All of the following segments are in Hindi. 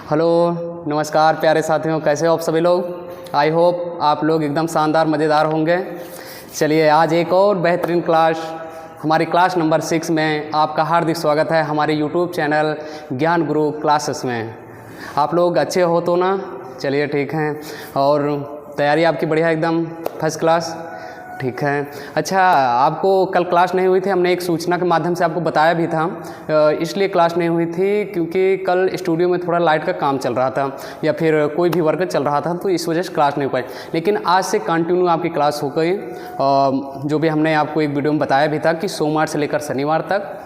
हेलो नमस्कार प्यारे साथियों, कैसे हो आप सभी लोग। आई होप आप लोग एकदम शानदार मज़ेदार होंगे। चलिए आज एक और बेहतरीन क्लास, हमारी क्लास नंबर 6 में आपका हार्दिक स्वागत है हमारे यूट्यूब चैनल ज्ञान गुरु क्लासेस में। आप लोग अच्छे हो तो ना? चलिए ठीक है, और तैयारी आपकी बढ़िया एकदम फर्स्ट क्लास, ठीक है। अच्छा, आपको कल क्लास नहीं हुई थी, हमने एक सूचना के माध्यम से आपको बताया भी था, इसलिए क्लास नहीं हुई थी क्योंकि कल स्टूडियो में थोड़ा लाइट का काम चल रहा था या फिर कोई भी वर्क चल रहा था, तो इस वजह से क्लास नहीं हो पाई। लेकिन आज से कंटिन्यू आपकी क्लास हो गई। जो भी हमने आपको एक वीडियो में बताया भी था कि सोमवार से लेकर शनिवार तक,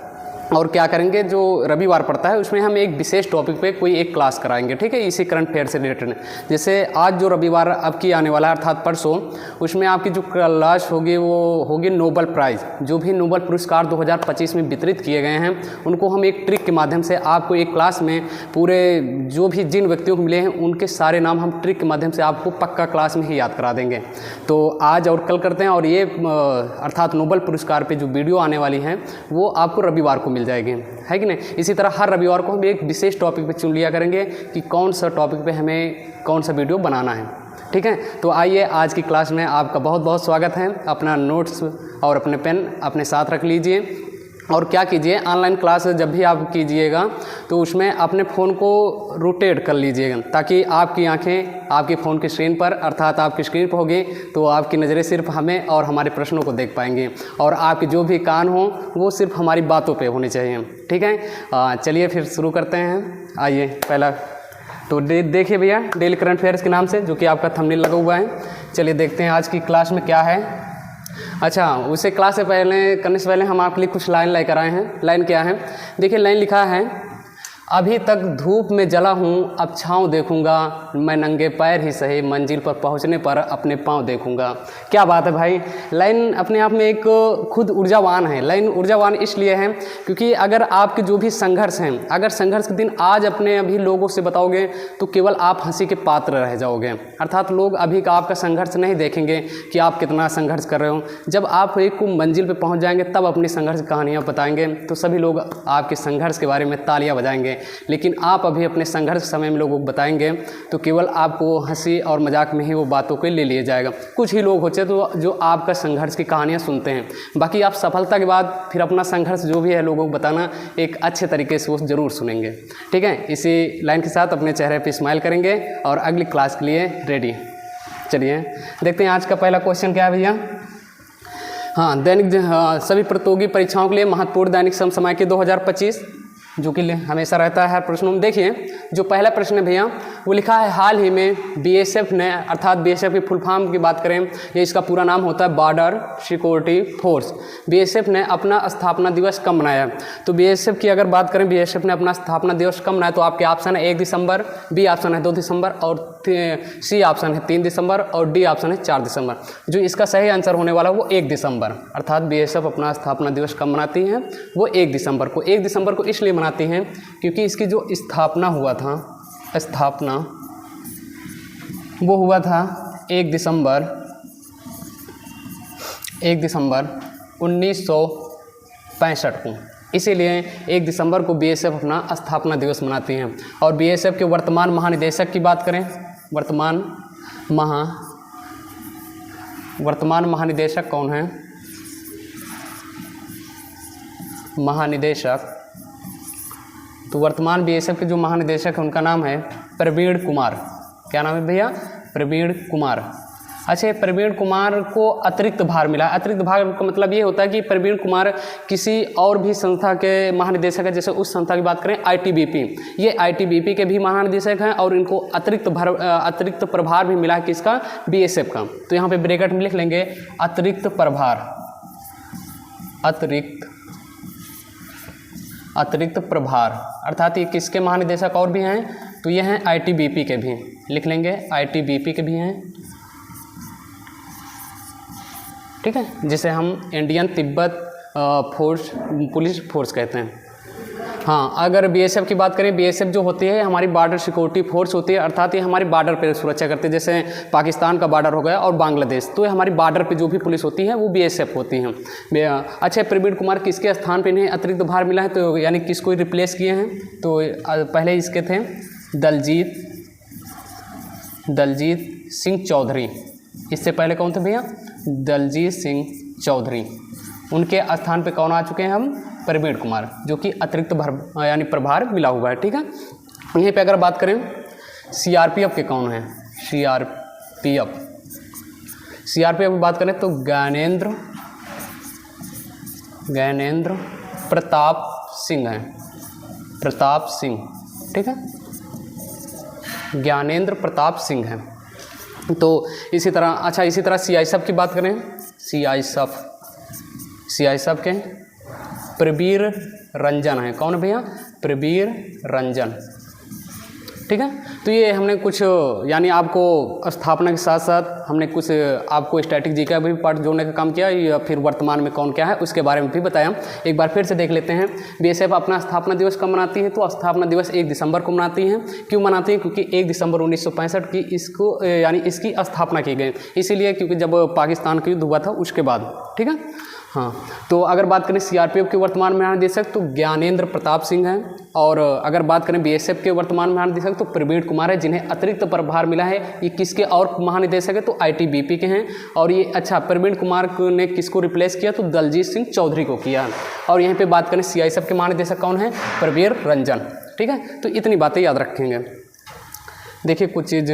और क्या करेंगे जो रविवार पड़ता है उसमें हम एक विशेष टॉपिक पे कोई एक क्लास कराएंगे, ठीक है, इसी करंट अफेयर से रिलेटेड। जैसे आज जो रविवार अब की आने वाला है अर्थात परसों, उसमें आपकी जो क्लास होगी वो होगी नोबेल प्राइज़। जो भी नोबेल पुरस्कार 2025 में वितरित किए गए हैं उनको हम एक ट्रिक के माध्यम से आपको एक क्लास में पूरे जो भी जिन व्यक्तियों को मिले हैं उनके सारे नाम हम ट्रिक के माध्यम से आपको पक्का क्लास में ही याद करा देंगे। तो आज और कल करते हैं, और ये अर्थात नोबेल पुरस्कार पर जो वीडियो आने वाली हैं वो आपको रविवार को जाएगी, है कि नहीं। इसी तरह हर रविवार को हम एक विशेष टॉपिक पे चुन लिया करेंगे कि कौन सा टॉपिक पे हमें कौन सा वीडियो बनाना है, ठीक है। तो आइए आज की क्लास में आपका बहुत बहुत स्वागत है। अपना नोट्स और अपने पेन अपने साथ रख लीजिए, और क्या कीजिए, ऑनलाइन क्लास जब भी आप कीजिएगा तो उसमें अपने फ़ोन को रोटेट कर लीजिएगा, ताकि आपकी आंखें आपके फ़ोन की स्क्रीन पर अर्थात आपकी स्क्रीन पर होगी तो आपकी नज़रें सिर्फ हमें और हमारे प्रश्नों को देख पाएंगी, और आपके जो भी कान हों वो सिर्फ हमारी बातों पे होने चाहिए, ठीक है। चलिए फिर शुरू करते हैं। आइए पहला तो देखिए भैया, डेली करंट अफेयर्स के नाम से, जो कि आपका थंबनेल लगा हुआ है। चलिए देखते हैं आज की क्लास में क्या है। अच्छा, उसे क्लास से पहले करने से पहले हम आपके लिए कुछ लाइन लेकर आए हैं। लाइन क्या है, देखिए लाइन लिखा है, अभी तक धूप में जला हूँ अब छाँव देखूँगा, मैं नंगे पैर ही सही मंजिल पर पहुँचने पर अपने पाँव देखूँगा। क्या बात है भाई, लाइन अपने आप में एक खुद ऊर्जावान है। लाइन ऊर्जावान इसलिए है क्योंकि अगर आपके जो भी संघर्ष हैं, अगर संघर्ष के दिन आज अपने अभी लोगों से बताओगे तो केवल आप हंसी के पात्र रह जाओगे। अर्थात लोग अभी का आपका संघर्ष नहीं देखेंगे कि आप कितना संघर्ष कर रहे हो। जब आप एक मंजिल पर पहुँच जाएंगे तब अपनी संघर्ष कहानियाँ बताएंगे तो सभी लोग आपके संघर्ष के बारे में तालियाँ बजाएंगे। लेकिन आप अभी अपने संघर्ष समय में लोगों को बताएंगे तो केवल आपको हंसी और मजाक में ही वो बातों को ले लिया जाएगा। कुछ ही लोग होते तो जो आपका संघर्ष की कहानियाँ सुनते हैं, बाकी आप सफलता के बाद फिर अपना संघर्ष जो भी है लोगों को बताना एक अच्छे तरीके से वो ज़रूर सुनेंगे, ठीक है। इसी लाइन के साथ अपने चेहरे पर स्माइल करेंगे और अगली क्लास के लिए रेडी। चलिए देखते हैं आज का पहला क्वेश्चन क्या है भैया। हाँ, दैनिक सभी प्रतियोगी परीक्षाओं के लिए महत्वपूर्ण दैनिक समसामयिकी 2025 जो कि हमेशा रहता है हर प्रश्नों में। देखिए जो पहला प्रश्न है भैया वो लिखा है, हाल ही में बीएसएफ ने, अर्थात बीएसएफ की फुल फॉर्म की बात करें, ये इसका पूरा नाम होता है बॉर्डर सिक्योरिटी फोर्स। बीएसएफ ने अपना स्थापना दिवस कब मनाया? तो बीएसएफ की अगर बात करें, बीएसएफ ने अपना स्थापना दिवस कब मनाया, तो आपके ऑप्शन है 1 दिसंबर, बी ऑप्शन है 2 दिसंबर, और सी ऑप्शन है 3 दिसंबर, और डी ऑप्शन है 4 दिसंबर। जो इसका सही आंसर होने वाला वो 1 दिसंबर, अर्थात बीएसएफ अपना स्थापना दिवस कब मनाती हैं? वो 1 दिसंबर को। 1 दिसंबर को इसलिए मनाती हैं क्योंकि इसकी जो स्थापना हुआ था, स्थापना वो हुआ था 1 दिसंबर 1965 को। इसीलिए 1 दिसंबर को बीएसएफ अपना स्थापना दिवस मनाती हैं। और बीएसएफ के वर्तमान महानिदेशक की बात करें, वर्तमान महानिदेशक कौन है? महानिदेशक, तो वर्तमान बीएसएफ के जो महानिदेशक हैं उनका नाम है प्रवीण कुमार। क्या नाम है भैया? प्रवीण कुमार। अच्छा, प्रवीण कुमार को अतिरिक्त भार मिला। अतिरिक्त भार का मतलब ये होता है कि प्रवीण कुमार किसी और भी संस्था के महानिदेशक है। जैसे उस संस्था की बात करें आईटीबीपी, ये आईटीबीपी के भी महानिदेशक हैं और इनको अतिरिक्त प्रभार भी मिला है किसका? बीएसएफ का। तो यहाँ पे ब्रैकेट में लिख लेंगे अतिरिक्त प्रभार, अतिरिक्त प्रभार, अर्थात ये किसके महानिदेशक और भी हैं? तो ये हैं आईटीबीपी के भी, लिख लेंगे आईटीबीपी के भी हैं, ठीक है, जिसे हम इंडियन तिब्बत पुलिस फोर्स कहते हैं। हाँ, अगर बीएसएफ की बात करें, बीएसएफ जो होती है हमारी बॉर्डर सिक्योरिटी फोर्स होती है, अर्थात ये हमारी बॉर्डर पर सुरक्षा करती है। जैसे पाकिस्तान का बॉर्डर हो गया और बांग्लादेश, तो ये हमारी बॉर्डर पे जो भी पुलिस होती है वो बीएसएफ होती हैं। अच्छा, प्रवीण कुमार किसके स्थान पे इन्हें अतिरिक्त भार मिला है? तो यानी किसको रिप्लेस किए हैं? तो पहले इसके थे दलजीत सिंह चौधरी। इससे पहले कौन थे भैया? दलजीत सिंह चौधरी। उनके स्थान पे कौन आ चुके हैं हम? प्रवीण कुमार, जो कि अतिरिक्त यानी प्रभार मिला हुआ है। ठीक है, यहीं पे अगर बात करें सीआरपीएफ के कौन हैं? सीआरपीएफ की बात करें तो ज्ञानेंद्र प्रताप सिंह हैं। प्रताप सिंह, ठीक है, ज्ञानेंद्र प्रताप सिंह हैं। तो इसी तरह सीआईएसएफ की बात करें, सीआईएसएफ के प्रवीर रंजन है। कौन भैया? प्रवीर रंजन। ठीक है, तो ये हमने कुछ यानी आपको स्थापना के साथ साथ हमने कुछ आपको स्टैटिक जी का भी पार्ट जोड़ने का काम किया, या फिर वर्तमान में कौन क्या है उसके बारे में भी बताया। एक बार फिर से देख लेते हैं। बीएसएफ अपना स्थापना दिवस कब मनाती है? तो स्थापना दिवस 1 दिसंबर को मनाती हैं। क्यों मनाती है? क्योंकि 1 दिसंबर 1965 की इसकी स्थापना की गई, इसीलिए क्योंकि जब पाकिस्तान का युद्ध हुआ था उसके बाद। ठीक है, हाँ, तो अगर बात करें सीआरपीएफ के वर्तमान महानिदेशक तो ज्ञानेंद्र प्रताप सिंह हैं, और अगर बात करें बीएसएफ के वर्तमान महानिदेशक तो प्रवीण कुमार है, जिन्हें अतिरिक्त प्रभार मिला है। ये किसके और महानिदेशक है? तो आईटीबीपी के हैं। और ये प्रवीण कुमार ने किसको रिप्लेस किया? तो दलजीत सिंह चौधरी को किया। और यहीं पे बात करें सीआईएसएफ के महानिदेशक कौन है? प्रवीर रंजन। ठीक है, तो इतनी बातें याद रखेंगे। देखिए कुछ चीज़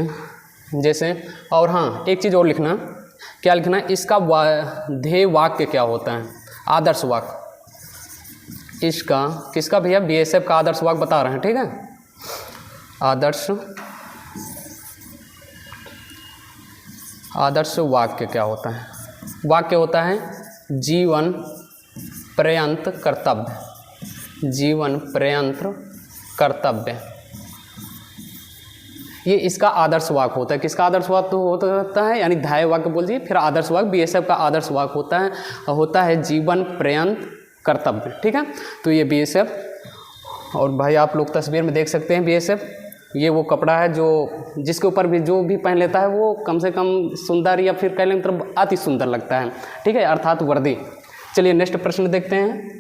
जैसे, और हाँ एक चीज़ और लिखना, क्या लिखना है? इसका ध्येय वाक्य क्या होता है? आदर्श वाक्य। इसका किसका भैया? बीएसएफ का आदर्श वाक्य बता रहे हैं। ठीक है, आदर्श वाक्य क्या होता है? वाक्य होता है जीवन पर्यंत कर्तव्य। जीवन पर्यंत कर्तव्य, ये इसका आदर्श वाक्य होता है। किसका आदर्श वाक्य होता है? यानी ध्येय वाक्य बोल दीजिए। फिर आदर्श वाक्य बीएसएफ का आदर्श वाक्य होता है जीवन पर्यंत कर्तव्य। ठीक है, तो ये बीएसएफ, और भाई आप लोग तस्वीर में देख सकते हैं बीएसएफ, ये वो कपड़ा है जो जिसके ऊपर भी जो भी पहन लेता है वो कम से कम सुंदर, या फिर कह लें तो अति सुंदर लगता है। ठीक है, अर्थात वर्दी। चलिए नेक्स्ट प्रश्न देखते हैं।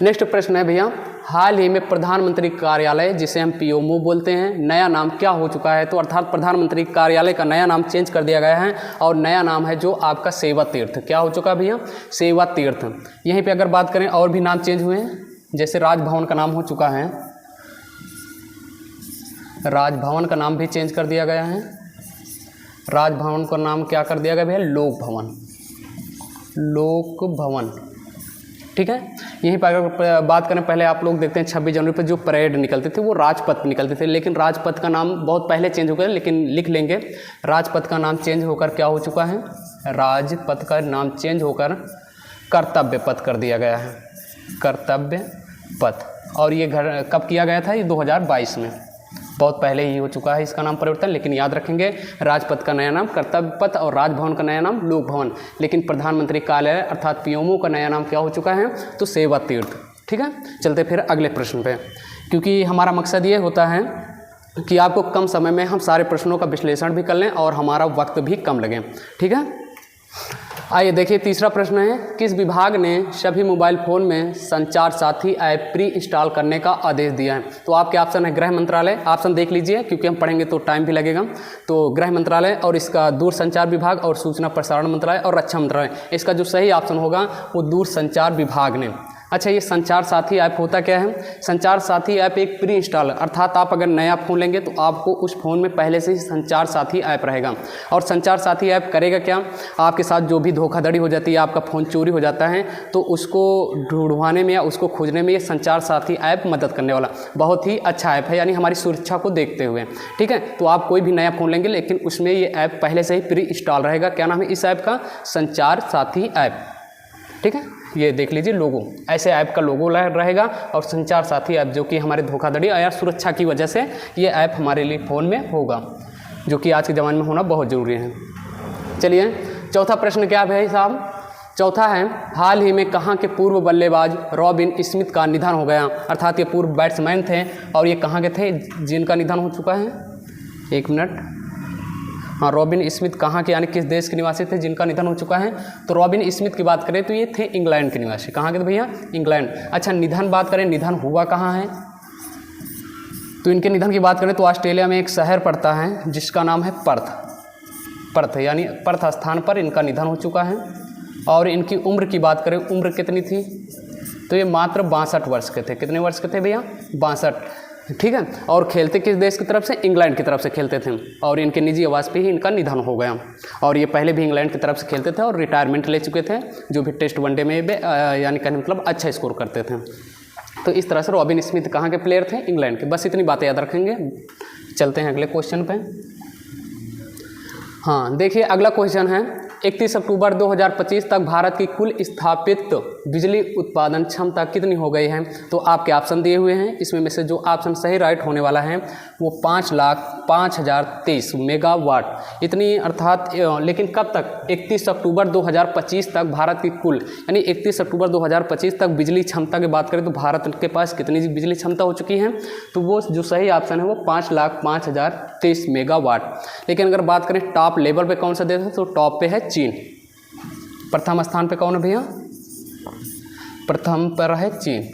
नेक्स्ट प्रश्न है भैया, हाल ही में प्रधानमंत्री कार्यालय, जिसे हम पीएमओ बोलते हैं, नया नाम क्या हो चुका है? तो अर्थात प्रधानमंत्री कार्यालय का नया नाम चेंज कर दिया गया है, और नया नाम है जो आपका सेवा तीर्थ। क्या हो चुका है भैया? सेवा तीर्थ। यहीं पे अगर बात करें और भी नाम चेंज हुए हैं, जैसे राजभवन का नाम हो चुका है, राजभवन का नाम भी चेंज कर दिया गया है। राजभवन का नाम क्या कर दिया गया भैया? लोक भवन। लोक भवन। ठीक है, यहीं पर अगर बात करें, पहले आप लोग देखते हैं 26 जनवरी पर जो परेड निकलते थे वो राजपथ पर निकलते थे, लेकिन राजपथ का नाम बहुत पहले चेंज हो गया, लेकिन लिख लेंगे राजपथ का नाम चेंज होकर क्या हो चुका है? राजपथ का नाम चेंज होकर कर्तव्य पथ कर दिया गया है। कर्तव्य पथ। और ये कब किया गया था? ये 2022 में, बहुत पहले ही हो चुका है इसका नाम परिवर्तन। लेकिन याद रखेंगे राजपथ का नया नाम कर्तव्य पथ और राजभवन का नया नाम लोक भवन। लेकिन प्रधानमंत्री कार्यालय अर्थात पीएमओ का नया नाम क्या हो चुका है? तो सेवा तीर्थ। ठीक है, चलते फिर अगले प्रश्न पे, क्योंकि हमारा मकसद ये होता है कि आपको कम समय में हम सारे प्रश्नों का विश्लेषण भी कर लें और हमारा वक्त भी कम लगे। ठीक है, आइए देखिए तीसरा प्रश्न है, किस विभाग ने सभी मोबाइल फ़ोन में संचार साथी ऐप प्री इंस्टॉल करने का आदेश दिया है? तो आपके ऑप्शन है गृह मंत्रालय, ऑप्शन देख लीजिए क्योंकि हम पढ़ेंगे तो टाइम भी लगेगा। तो गृह मंत्रालय, और इसका दूरसंचार विभाग, और सूचना प्रसारण मंत्रालय, और रक्षा मंत्रालय। इसका जो सही ऑप्शन होगा वो दूरसंचार विभाग ने। अच्छा, ये संचार साथी ऐप होता क्या है? संचार साथी ऐप एक प्री इंस्टॉल, अर्थात आप अगर नया फ़ोन लेंगे तो आपको उस फ़ोन में पहले से ही संचार साथी ऐप रहेगा। और संचार साथी ऐप करेगा क्या? आपके साथ जो भी धोखाधड़ी हो जाती है, आपका फ़ोन चोरी हो जाता है, तो उसको ढूंढवाने में या उसको खोजने में ये संचार साथी ऐप मदद करने वाला बहुत ही अच्छा ऐप है, यानी हमारी सुरक्षा को देखते हुए। ठीक है, तो आप कोई भी नया फ़ोन लेंगे लेकिन उसमें ये ऐप पहले से ही प्री इंस्टॉल रहेगा। क्या नाम है इस ऐप का? संचार साथी ऐप। ठीक है, ये देख लीजिए लोगो, ऐसे ऐप का लोगो रहेगा, और संचार साथी ऐप जो कि हमारे धोखाधड़ी या सुरक्षा की वजह से ये ऐप हमारे लिए फ़ोन में होगा, जो कि आज के ज़माने में होना बहुत ज़रूरी है। चलिए चौथा प्रश्न क्या है साहब? चौथा है, हाल ही में कहाँ के पूर्व बल्लेबाज रॉबिन स्मिथ का निधन हो गया? अर्थात ये पूर्व बैट्समैन थे, और ये कहाँ के थे जिनका निधन हो चुका है? एक मिनट, हाँ, रॉबिन स्मिथ कहाँ के यानी किस देश के निवासी थे जिनका निधन हो चुका है? तो रॉबिन स्मिथ की बात करें तो ये थे इंग्लैंड के निवासी। कहाँ के थे भैया? इंग्लैंड। अच्छा, निधन बात करें, निधन हुआ कहाँ है? तो इनके निधन की बात करें तो ऑस्ट्रेलिया में एक शहर पड़ता है जिसका नाम है पर्थ, यानी पर्थ स्थान पर इनका निधन हो चुका है। और इनकी उम्र की बात करें, उम्र कितनी थी, तो ये मात्र 62 वर्ष के थे। कितने वर्ष के थे भैया? 62, ठीक है। और खेलते किस देश की तरफ से? इंग्लैंड की तरफ से खेलते थे। और इनके निजी आवास पे ही इनका निधन हो गया। और ये पहले भी इंग्लैंड की तरफ से खेलते थे और रिटायरमेंट ले चुके थे, जो भी टेस्ट वनडे में यानी कहने मतलब अच्छा स्कोर करते थे। तो इस तरह से रॉबिन स्मिथ कहाँ के प्लेयर थे? इंग्लैंड के। बस इतनी बातें याद रखेंगे। चलते हैं अगले क्वेश्चन पे। हाँ, देखिए अगला क्वेश्चन है 31 अक्टूबर 2025 तक भारत की कुल स्थापित बिजली उत्पादन क्षमता कितनी हो गई है? तो आपके ऑप्शन दिए हुए हैं, इसमें में से जो ऑप्शन सही राइट होने वाला है वो 5,05,023 मेगावाट इतनी, अर्थात लेकिन कब तक? 31 अक्टूबर 2025 तक भारत की कुल, यानी 31 अक्टूबर 2025 तक बिजली क्षमता की बात करें तो भारत के पास कितनी बिजली क्षमता हो चुकी है? तो वो जो सही ऑप्शन है वो 5,05,023 मेगावाट। लेकिन अगर बात करें टॉप लेवल पे कौन सा देश है, तो टॉप पे है चीन। प्रथम स्थान पे कौन है भैया? प्रथम पर है चीन।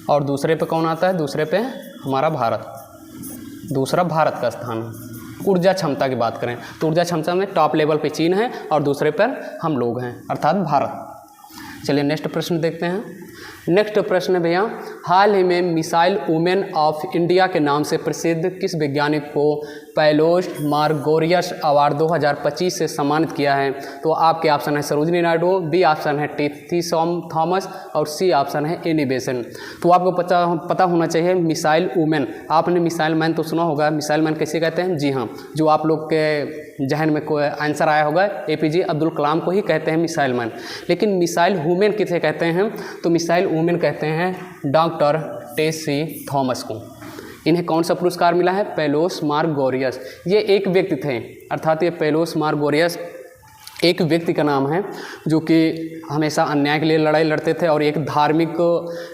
और दूसरे पे कौन आता है? दूसरे पे हमारा भारत, दूसरा भारत का स्थान। ऊर्जा क्षमता की बात करें तो ऊर्जा क्षमता में टॉप लेवल पे चीन है और दूसरे पर हम लोग हैं, अर्थात भारत। चलिए नेक्स्ट प्रश्न देखते हैं। नेक्स्ट प्रश्न है भैया, हाल ही में मिसाइल वुमेन ऑफ इंडिया के नाम से प्रसिद्ध किस वैज्ञानिक को पैलोस मार्गोरियस अवार्ड 2025 से सम्मानित किया है? तो आपके ऑप्शन है सरोजिनी नायडू, बी ऑप्शन है टी थॉमस और सी ऑप्शन है एनी बेसेंट। तो आपको पता होना चाहिए मिसाइल वुमेन। आपने मिसाइल मैन तो सुना होगा, मिसाइल मैन कैसे कहते हैं? जी हाँ, जो आप लोग के जहन में कोई आंसर आया होगा, APJ अब्दुल कलाम को ही कहते हैं मिसाइल मैन। लेकिन मिसाइल वुमेन किसे कहते हैं? तो मिसाइल वुमेन कहते हैं डॉक्टर टेसी थॉमस को। इन्हें कौन सा पुरस्कार मिला है? पैलोस मार्गोरियस। ये एक व्यक्ति थे, अर्थात ये पैलोस मार्गोरियस एक व्यक्ति का नाम है जो कि हमेशा अन्याय के लिए लड़ाई लड़ते थे और एक धार्मिक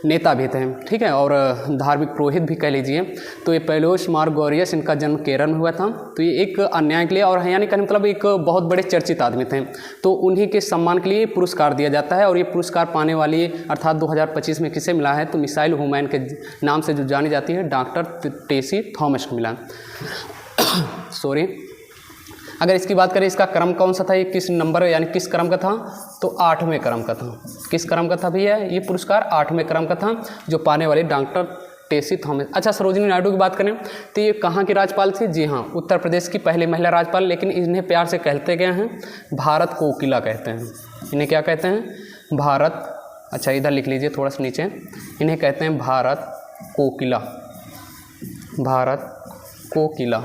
नेता भी थे, ठीक है, और धार्मिक पुरोहित भी कह लीजिए। तो ये पैलोस मार्गोरियस, इनका जन्म केरल में हुआ था। तो ये एक अन्याय के लिए और यानी कहने मतलब एक बहुत बड़े चर्चित आदमी थे। तो उन्हीं के सम्मान के लिए पुरस्कार दिया जाता है। और ये पुरस्कार पाने वाली अर्थात 2025 में किसे मिला है? तो मिसाइल वुमेन के नाम से जो जानी जाती है डॉक्टर टेसी थॉमस को मिला। सॉरी, अगर इसकी बात करें इसका क्रम कौन सा था, ये किस नंबर यानी किस क्रम का था? तो 8वें क्रम का था। किस क्रम का था भैया? ये पुरस्कार 8वें क्रम का था जो पाने वाले डॉक्टर टेसी थॉमस। अच्छा, सरोजिनी नायडू की बात करें तो ये कहाँ की राज्यपाल थी? जी हाँ, उत्तर प्रदेश की पहली महिला राज्यपाल। लेकिन इन्हें प्यार से कहते गए हैं भारत कोकिला कहते हैं। इन्हें क्या कहते हैं? भारत, अच्छा इधर लिख लीजिए थोड़ा सा नीचे, इन्हें कहते हैं भारत कोकिला। भारत कोकिला।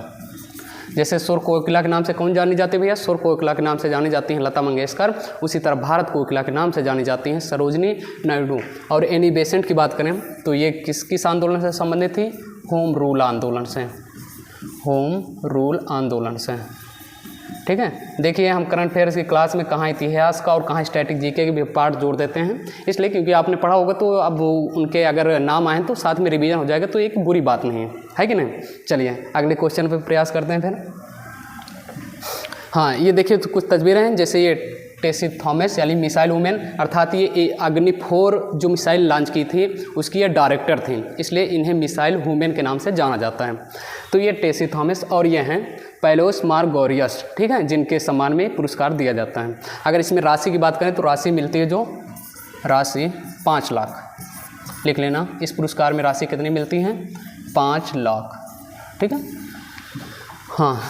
जैसे सुर कोकिला के नाम से कौन जानी जाती है भैया? सुर कोकिला के नाम से जानी जाती हैं लता मंगेशकर। उसी तरह भारत कोकिला के नाम से जानी जाती हैं सरोजिनी नायडू। और एनी बेसेंट की बात करें तो ये किस आंदोलन से संबंधित थी? होम रूल आंदोलन से। होम रूल आंदोलन से, ठीक है। देखिए हम करंट अफेयर्स की क्लास में कहाँ इतिहास का और कहाँ स्टैटिक जीके के भी पार्ट जोड़ देते हैं, इसलिए क्योंकि आपने पढ़ा होगा तो अब उनके अगर नाम आए तो साथ में रिवीजन हो जाएगा, तो एक बुरी बात नहीं है कि नहीं। चलिए अगले क्वेश्चन पर प्रयास करते हैं फिर। हाँ, ये देखिए तो कुछ तस्वीरें हैं। जैसे ये टेसी थॉमस यानी मिसाइल वुमेन, अर्थात ये अग्नि 4 जो मिसाइल लॉन्च की थी उसकी ये डायरेक्टर थी, इसलिए इन्हें मिसाइल वुमेन के नाम से जाना जाता है। तो ये टेसी थॉमस और ये हैं पैलोस मार्गोरियस, ठीक है, जिनके सम्मान में पुरस्कार दिया जाता है। अगर इसमें राशि की बात करें तो राशि मिलती है, जो राशि 5 लाख लिख लेना। इस पुरस्कार में राशि कितनी मिलती है? 5 लाख, ठीक है। हाँ,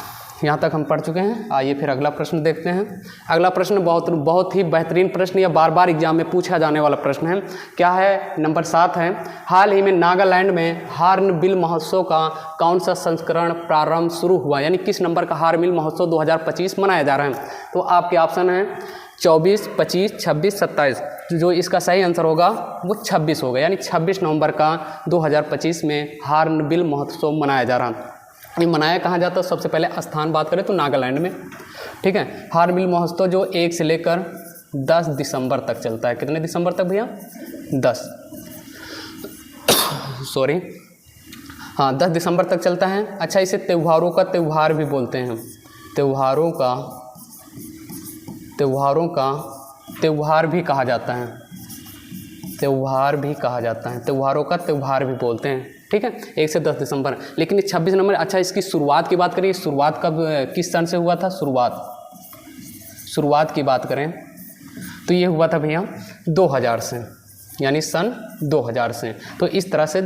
यहाँ तक हम पढ़ चुके हैं। आइए फिर अगला प्रश्न देखते हैं। अगला प्रश्न बहुत ही बेहतरीन प्रश्न, या बार बार एग्जाम में पूछा जाने वाला प्रश्न है। क्या है? नंबर 7 है, हाल ही में नागालैंड में हॉर्नबिल महोत्सव का कौन सा संस्करण प्रारंभ शुरू हुआ? यानी किस नंबर का हॉर्नबिल महोत्सव 2025 मनाया जा रहा है? तो आपके ऑप्शन हैं 24, 25, 26, 27। जो इसका सही आंसर होगा वो 26 होगा, यानी 26 नवंबर का 2025 में हॉर्नबिल महोत्सव मनाया जा रहा है। ये मनाया कहाँ जाता है? सबसे पहले स्थान बात करें तो नागालैंड में, ठीक है। हॉर्नबिल महोत्सव जो 1 से लेकर 10 दिसंबर तक चलता है। कितने दिसंबर तक भैया? 10 सॉरी, हाँ 10 दिसंबर तक चलता है। अच्छा, इसे त्योहारों का त्यौहार भी बोलते हैं। त्योहारों का त्यौहार भी कहा जाता है। त्यौहार भी कहा जाता है, त्योहारों का त्यौहार भी बोलते हैं, ठीक है, 1 से 10 दिसंबर। लेकिन 26 नवंबर, अच्छा इसकी शुरुआत की बात करें, शुरुआत कब किस सन से हुआ था? शुरुआत की बात करें तो ये हुआ था भैया 2000 से, यानी सन 2000 से। तो इस तरह से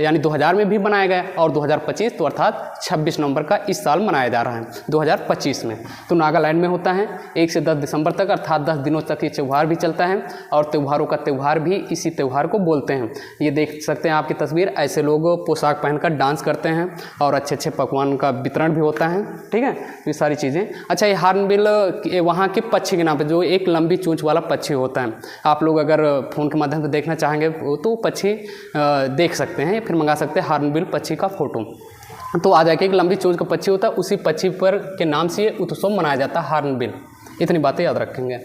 यानी 2000 में भी बनाया गया और 2025 तो अर्थात 26 नवंबर का इस साल मनाया जा रहा है 2025 में। तो नागालैंड में होता है 1 से 10 दिसंबर तक, अर्थात 10 दिनों तक ये त्यौहार भी चलता है और त्योहारों का त्यौहार भी इसी त्यौहार को बोलते हैं। ये देख सकते हैं आपकी तस्वीर, ऐसे लोग पोशाक पहनकर डांस करते हैं और अच्छे अच्छे पकवान का वितरण भी होता है, ठीक है, ये सारी चीज़ें। अच्छा, ये हॉर्नबिल वहाँ के पक्षी के नाम पर, जो एक लंबी चोंच वाला पक्षी होता है, आप लोग अगर फ़ोन के माध्यम से देखना चाहेंगे तो पक्षी देख सकते हैं, फिर मंगा सकते हैं हॉर्नबिल पक्षी का फोटो। तो आ जाके एक लंबी चोंच का पक्षी होता है, उसी पक्षी पर के नाम से ये उत्सव मनाया जाता है, हॉर्नबिल। इतनी बातें याद रखेंगे।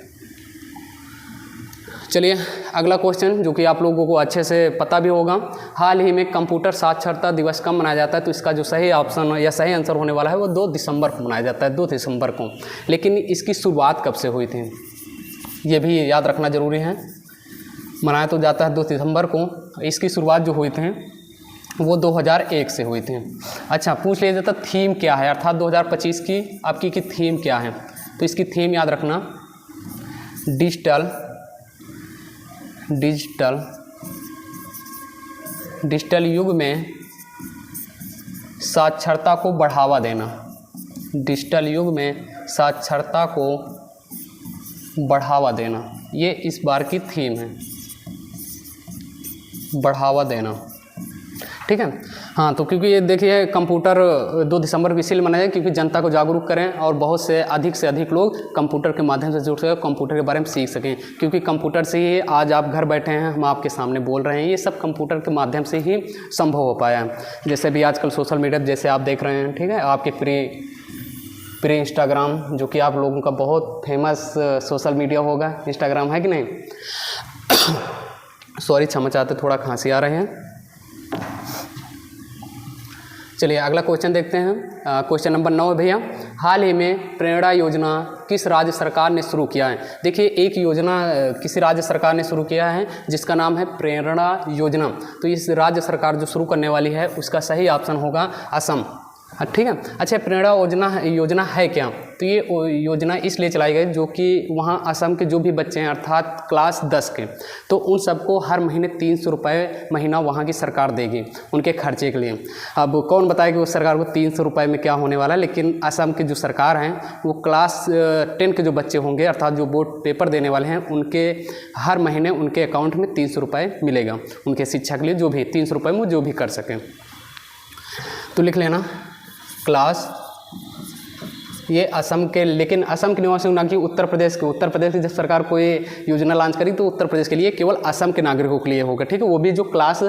चलिए अगला क्वेश्चन, जो कि आप लोगों को अच्छे से पता भी होगा, हाल ही में कंप्यूटर साक्षरता दिवस कब मनाया जाता है? तो इसका जो सही ऑप्शन या सही आंसर होने वाला है वो 2 दिसंबर को मनाया जाता है, 2 दिसंबर को। लेकिन इसकी शुरुआत कब से हुई थी ये भी याद रखना जरूरी है। मनाया तो जाता है 2 दिसंबर को, इसकी शुरुआत जो हुई थी वो 2001 से हुई थी। अच्छा, पूछ लिया जाता थीम क्या है, अर्थात 2025 की आपकी की थीम क्या है? तो इसकी थीम याद रखना, डिजिटल युग में साक्षरता को बढ़ावा देना। डिजिटल युग में साक्षरता को बढ़ावा देना, ये इस बार की थीम है, बढ़ावा देना, ठीक है। हाँ, तो क्योंकि ये देखिए कंप्यूटर 2 दिसंबर को इसीलिए मनाया क्योंकि जनता को जागरूक करें और बहुत से अधिक लोग कंप्यूटर के माध्यम से जुड़ सकें, कंप्यूटर के बारे में सीख सकें। क्योंकि कंप्यूटर से ही आज आप घर बैठे हैं, हम आपके सामने बोल रहे हैं, ये सब कंप्यूटर के माध्यम से ही संभव हो पाया है। जैसे भी आजकल सोशल मीडिया जैसे आप देख रहे हैं, ठीक है, आपके प्री इंस्टाग्राम, जो कि आप लोगों का बहुत फेमस सोशल मीडिया होगा, इंस्टाग्राम है कि नहीं? सॉरी, क्षमा चाहते, थोड़ा खांसी आ रहे हैं। चलिए अगला क्वेश्चन देखते हैं। क्वेश्चन नंबर 9 है भैया, हाल ही में प्रेरणा योजना किस राज्य सरकार ने शुरू किया है? देखिए, एक योजना किसी राज्य सरकार ने शुरू किया है जिसका नाम है प्रेरणा योजना। तो इस राज्य सरकार जो शुरू करने वाली है उसका सही ऑप्शन होगा असम, ठीक है। अच्छा, प्रेरणा योजना है क्या? तो ये योजना इसलिए चलाई गई जो कि वहाँ असम के जो भी बच्चे हैं अर्थात क्लास 10 के, तो उन सबको हर महीने 300 रुपये महीना वहाँ की सरकार देगी उनके खर्चे के लिए। अब कौन बताए कि उस सरकार को 300 रुपये में क्या होने वाला है, लेकिन असम की जो सरकार हैं वो क्लास 10 के जो बच्चे होंगे अर्थात जो बोर्ड पेपर देने वाले हैं उनके हर महीने उनके अकाउंट में 300 रुपये मिलेगा उनके शिक्षा के लिए, जो भी 300 रुपये में जो भी कर सकें। तो लिख लेना क्लास, ये असम के, लेकिन असम के निवासियों ना कि उत्तर प्रदेश के। उत्तर प्रदेश की जब सरकार कोई योजना लॉन्च करी तो उत्तर प्रदेश के लिए केवल असम के नागरिकों के लिए होगा, ठीक है, वो भी जो क्लास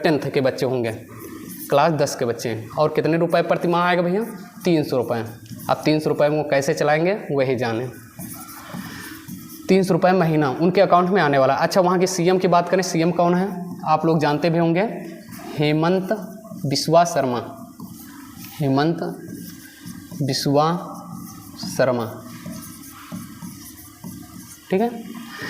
10th के बच्चे होंगे, क्लास 10 के बच्चे। और कितने रुपए प्रति माह आएगा भैया? 300 रुपये। अब 300 रुपये में वो कैसे चलाएंगे वही जाने। 300 रुपये महीना उनके अकाउंट में आने वाला। अच्छा, वहाँ के सीएम की बात करें, सीएम कौन है आप लोग जानते भी होंगे, हेमंत बिस्वा शर्मा। हेमंत बिस्वा शर्मा, ठीक है।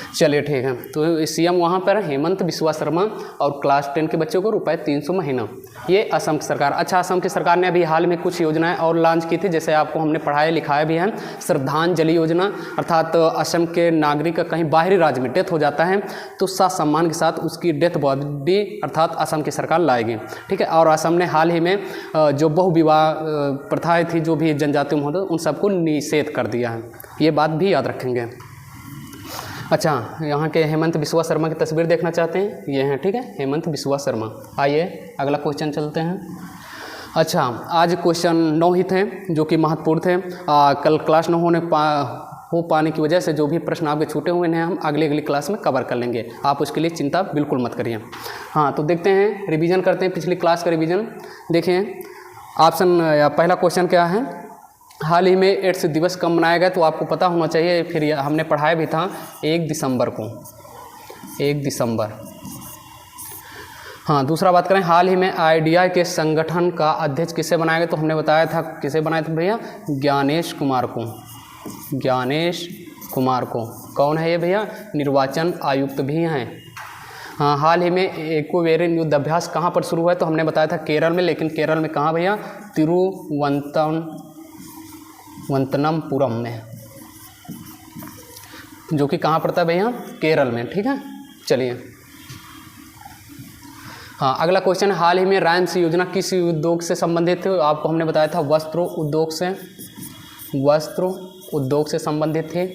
चलिए ठीक है, तो सीएम वहाँ पर हेमंत बिस्वा शर्मा और क्लास 10 के बच्चों को रुपये 300 महीना, ये असम की सरकार। अच्छा, असम की सरकार ने अभी हाल में कुछ योजनाएं और लॉन्च की थी, जैसे आपको हमने पढ़ाया लिखाया भी है, श्रद्धांजलि योजना, अर्थात असम के नागरिक का कहीं बाहरी राज्य में डेथ हो जाता है तो सम्मान के साथ उसकी डेथ बॉडी अर्थात असम की सरकार लाएगी, ठीक है। और असम ने हाल ही में जो बहुविवाह प्रथाएँ थी, जो भी जनजातियों में होता उन सबको निषेध कर दिया है, ये बात भी याद रखेंगे। अच्छा, यहाँ के हेमंत बिस्वा शर्मा की तस्वीर देखना चाहते हैं, ये हैं, ठीक है, हेमंत बिस्वा शर्मा। आइए अगला क्वेश्चन चलते हैं। अच्छा, आज क्वेश्चन 9 ही थे जो कि महत्वपूर्ण थे। कल क्लास न हो पाने की वजह से जो भी प्रश्न आपके छूटे हुए हैं हम अगली क्लास में कवर कर लेंगे, आप उसके लिए चिंता बिल्कुल मत करिए। हाँ, तो देखते हैं, रिवीजन करते हैं पिछली क्लास का रिवीजन। देखिए ऑप्शन पहला क्वेश्चन क्या है, हाल ही में एड्स दिवस कब मनाया गया? तो आपको पता होना चाहिए, फिर हमने पढ़ाया भी था 1 दिसंबर को, 1 दिसंबर। हाँ, दूसरा बात करें, हाल ही में आईडिया के संगठन का अध्यक्ष किसे बनाया गया? तो हमने बताया था किसे बनाया था भैया, ज्ञानेश कुमार को। ज्ञानेश कुमार को, कौन है ये भैया? निर्वाचन आयुक्त भी हैं। हाँ, हाल ही में एक्वावेरियन युद्ध अभ्यास कहाँ पर शुरू हुआ है? तो हमने बताया था केरल में, लेकिन केरल में कहाँ भैया? तिरुवनंतपुरम में, जो कि कहाँ पड़ता है भैया? केरल में। ठीक है, चलिए। हाँ, अगला क्वेश्चन, हाल ही में रायम्स योजना किस उद्योग से संबंधित है? आपको हमने बताया था वस्त्र उद्योग से संबंधित थे।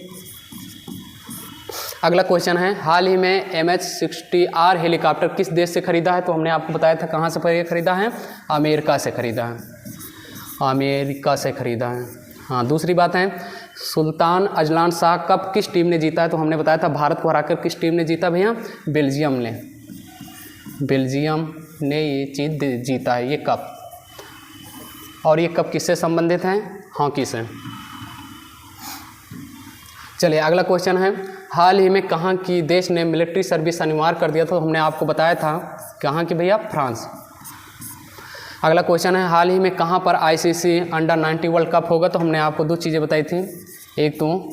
अगला क्वेश्चन है, हाल ही में MH-60R हेलीकॉप्टर किस देश से खरीदा है? तो हमने आपको बताया था कहाँ से खरीदा है? अमेरिका से खरीदा है। हाँ, दूसरी बात है, सुल्तान अजलान शाह कप किस टीम ने जीता है? तो हमने बताया था भारत को हराकर किस टीम ने जीता भैया? बेल्जियम ने ये चीज़ जीता है, ये कप। और ये कप किससे संबंधित है? हॉकी से। चलिए, अगला क्वेश्चन है, हाल ही में कहाँ की देश ने मिलिट्री सर्विस अनिवार्य कर दिया? तो हमने आपको बताया था कहाँ की भैया? फ्रांस। अगला क्वेश्चन है, हाल ही में कहाँ पर ICC अंडर-19 वर्ल्ड कप होगा? तो हमने आपको दो चीज़ें बताई थी, एक तो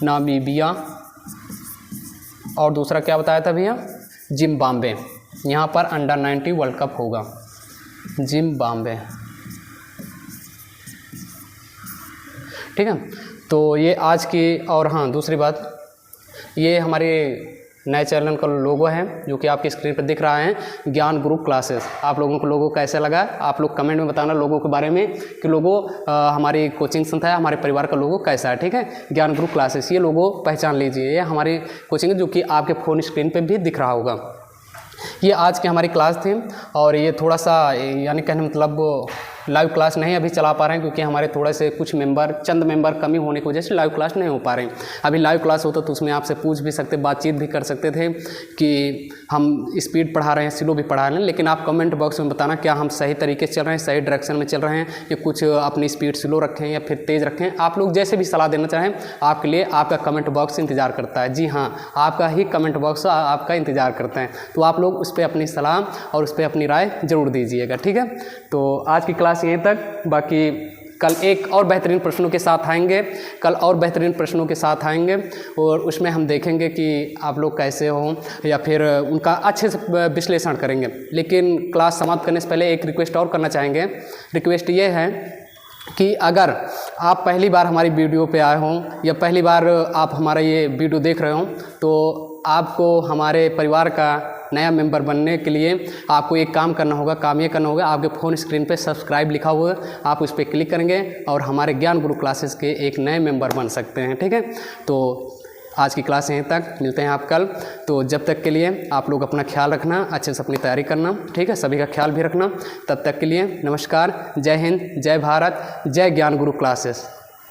नामीबिया और दूसरा क्या बताया था भैया? जिम्बाब्वे। यहाँ पर अंडर-19 वर्ल्ड कप होगा, जिम्बाब्वे। ठीक है, तो ये आज की। और हाँ, दूसरी बात, ये हमारे नए चैनल का लोगो है जो कि आपकी स्क्रीन पर दिख रहा है, ज्ञान गुरु क्लासेस। आप लोगों को लोगो कैसा लगा? आप लोग कमेंट में बताना लोगो के बारे में कि लोगो हमारी कोचिंग संस्था है, हमारे परिवार का लोगो कैसा है। ठीक है, ज्ञान गुरु क्लासेस, ये लोगो पहचान लीजिए, ये हमारी कोचिंग है जो कि आपके फ़ोन स्क्रीन पर भी दिख रहा होगा। ये आज की हमारी क्लास थी और ये थोड़ा सा यानी कहने मतलब लाइव क्लास नहीं अभी चला पा रहे हैं क्योंकि हमारे थोड़े से कुछ चंद मेंबर कमी होने की वजह से लाइव क्लास नहीं हो पा रहे हैं। अभी लाइव क्लास होता तो उसमें आपसे पूछ भी सकते, बातचीत भी कर सकते थे कि हम स्पीड पढ़ा रहे हैं, स्लो भी पढ़ा रहे हैं, लेकिन आप कमेंट बॉक्स में बताना क्या हम सही तरीके से चल रहे हैं, सही डायरेक्शन में चल रहे हैं, या कुछ अपनी स्पीड स्लो रखें या फिर तेज़ रखें। आप लोग जैसे भी सलाह देना चाहें, आपके लिए आपका कमेंट बॉक्स इंतज़ार करता है। जी हाँ, आपका ही कमेंट बॉक्स आपका इंतज़ार करते हैं, तो आप लोग उस पर अपनी सलाह और उस पर अपनी राय ज़रूर दीजिएगा। ठीक है, तो आज की क्लास यहीं तक। बाकी कल एक और बेहतरीन प्रश्नों के साथ आएंगे, और उसमें हम देखेंगे कि आप लोग कैसे हो या फिर उनका अच्छे से विश्लेषण करेंगे। लेकिन क्लास समाप्त करने से पहले एक रिक्वेस्ट और करना चाहेंगे। रिक्वेस्ट ये है कि अगर आप पहली बार हमारी वीडियो पे आए हों या पहली बार आप हमारा ये वीडियो देख रहे हों, तो आपको हमारे परिवार का नया मेंबर बनने के लिए आपको एक काम ये करना होगा, आपके फ़ोन स्क्रीन पे सब्सक्राइब लिखा हुआ है, आप उस पर क्लिक करेंगे और हमारे ज्ञान गुरु क्लासेस के एक नए मेंबर बन सकते हैं। ठीक है, तो आज की क्लास यहीं तक, मिलते हैं आप कल। तो जब तक के लिए आप लोग अपना ख्याल रखना, अच्छे से अपनी तैयारी करना। ठीक है, सभी का ख्याल भी रखना। तब तक के लिए नमस्कार, जय हिंद, जय भारत, जय ज्ञान गुरु क्लासेस।